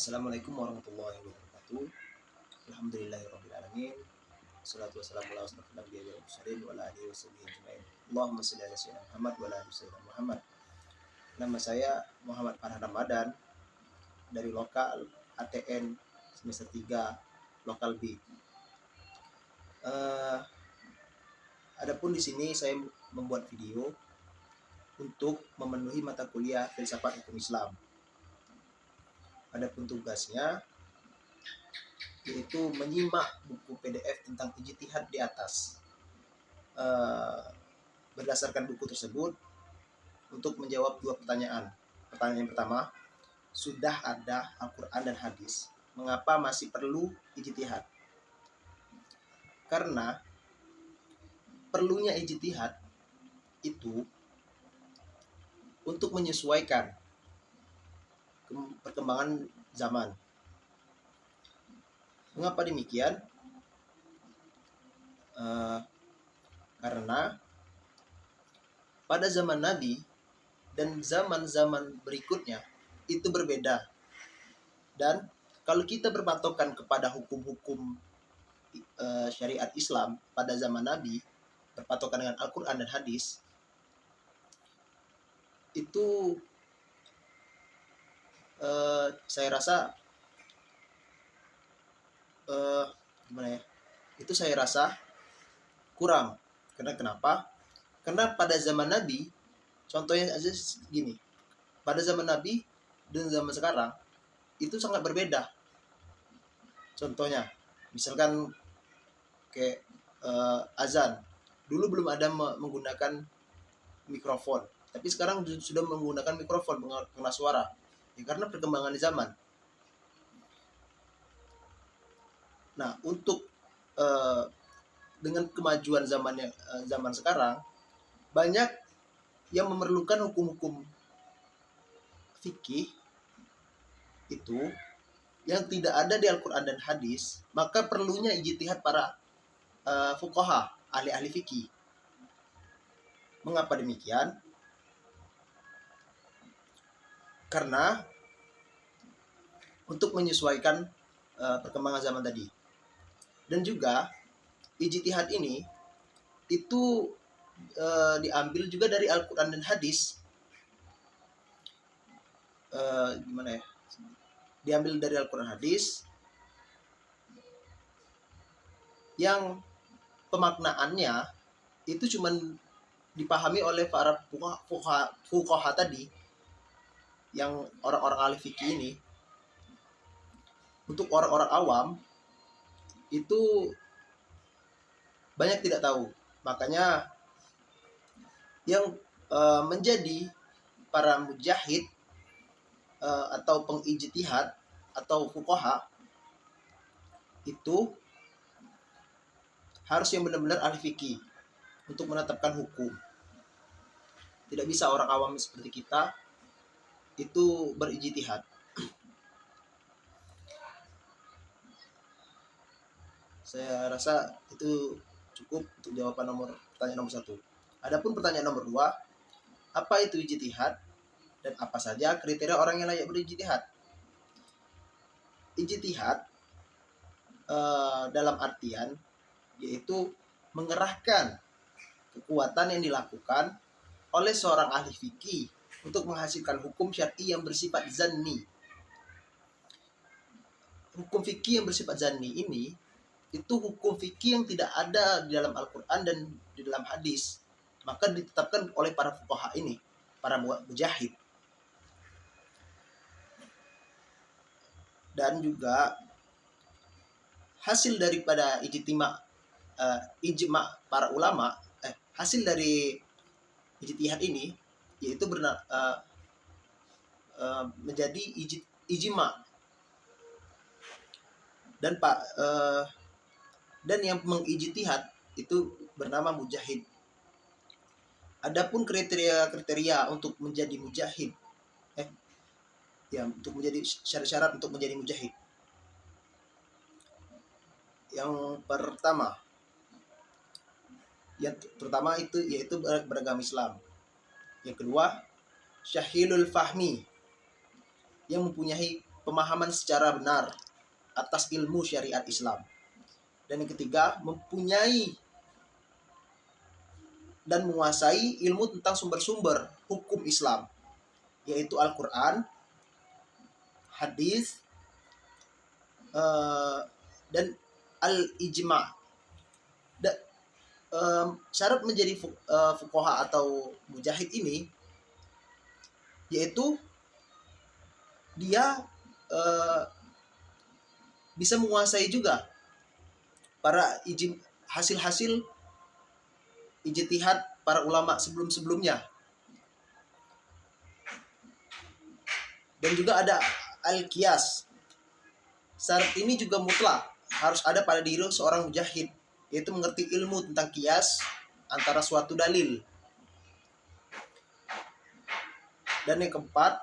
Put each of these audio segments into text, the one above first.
Assalamualaikum warahmatullahi wabarakatuh. Alhamdulillahirrahmanirrahim. Assalatu wassalamu ala asrofil anbiya'i wal mursalin wa ala alihi washabihi ajma'in. Allahumma shalli ala sayyidina Muhammad wa ala ali sayyidina Muhammad. Nama saya Muhammad Farhan Ramadan dari lokal ATN semester 3 lokal B. Adapun di sini saya membuat video untuk memenuhi mata kuliah filsafat hukum Islam. Adapun tugasnya yaitu menyimak buku PDF tentang ijtihad di atas. Berdasarkan buku tersebut untuk menjawab dua pertanyaan. Pertanyaan yang pertama, sudah ada Al-Quran dan hadis, mengapa masih perlu ijtihad? Karena perlunya ijtihad itu untuk menyesuaikan perkembangan zaman. Mengapa demikian? Karena pada zaman Nabi dan zaman-zaman berikutnya itu berbeda. Dan kalau kita berpatokan kepada hukum-hukum syariat Islam pada zaman Nabi, berpatokan dengan Al-Quran dan hadis, itu saya rasa Itu saya rasa kurang. Karena kenapa? Karena pada zaman Nabi, contohnya aja gini, pada zaman Nabi dan zaman sekarang itu sangat berbeda. Contohnya, misalkan kayak azan. Dulu belum ada menggunakan mikrofon, tapi sekarang sudah menggunakan mikrofon pengeras suara. Ya, karena perkembangan zaman. Nah, untuk dengan kemajuan zaman sekarang, banyak yang memerlukan hukum-hukum fikih itu yang tidak ada di Al-Quran dan hadis, maka perlunya ijtihad para fuqaha, ahli-ahli fikih. Mengapa demikian? Karena untuk menyesuaikan perkembangan zaman tadi. Dan juga ijtihad ini itu diambil juga dari Al-Quran dan hadis. Diambil dari Al-Quran hadis yang pemaknaannya itu cuma dipahami oleh para fuqaha tadi, yang orang-orang ahli fikih ini. Untuk orang-orang awam itu banyak tidak tahu. Makanya yang menjadi para mujahid atau pengijtihad atau fuqaha itu harus yang benar-benar ahli fikih untuk menetapkan hukum. Tidak bisa orang awam seperti kita itu berijtihad. Saya rasa itu cukup untuk jawaban pertanyaan nomor 1. Adapun pertanyaan nomor 2, apa itu ijtihad dan apa saja kriteria orang yang layak berijtihad? Ijtihad dalam artian yaitu mengerahkan kekuatan yang dilakukan oleh seorang ahli fikih untuk menghasilkan hukum syar'i yang bersifat zanni. Hukum fikih yang bersifat zanni ini itu hukum fikih yang tidak ada di dalam Al-Quran dan di dalam hadis, maka ditetapkan oleh para fuqaha ini, para mujahid. Dan juga hasil daripada ijma para ulama, hasil dari ijtihad ini yaitu menjadi ijma. Dan yang mengijtihad itu bernama mujahid. Adapun kriteria untuk menjadi mujahid, untuk menjadi syarat-syarat untuk menjadi mujahid. Yang pertama itu yaitu beragama Islam. Yang kedua, syahilul fahmi, yang mempunyai pemahaman secara benar atas ilmu syariat Islam. Dan yang ketiga, mempunyai dan menguasai ilmu tentang sumber-sumber hukum Islam, yaitu Al-Quran, hadis, dan al-ijma'. Syarat menjadi fuqaha atau mujahid ini yaitu dia bisa menguasai juga para hasil-hasil ijtihad para ulama sebelum-sebelumnya. Dan juga ada al-qiyas. Syarat ini juga mutlak harus ada pada diri seorang mujahid, yaitu mengerti ilmu tentang qiyas antara suatu dalil. Dan yang keempat,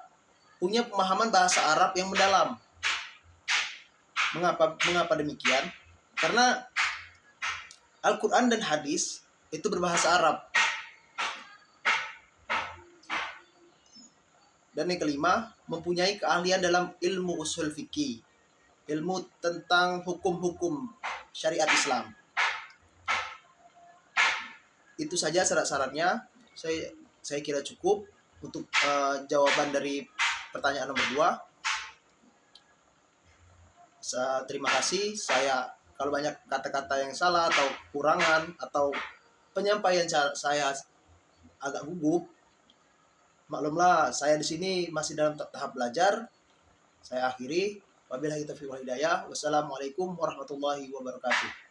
punya pemahaman bahasa Arab yang mendalam. Mengapa demikian? Karena Al-Quran dan hadis itu berbahasa Arab. Dan yang kelima, mempunyai keahlian dalam ilmu usul fikih, ilmu tentang hukum-hukum syariat Islam. Itu saja syarat-syaratnya. Saya kira cukup untuk jawaban dari pertanyaan nomor 2. Terima kasih. Kalau banyak kata-kata yang salah atau kurangan atau penyampaian saya agak gugup, maklumlah, saya di sini masih dalam tahap belajar. Saya akhiri. Wabillahi taufiq wal hidayah. Wassalamualaikum warahmatullahi wabarakatuh.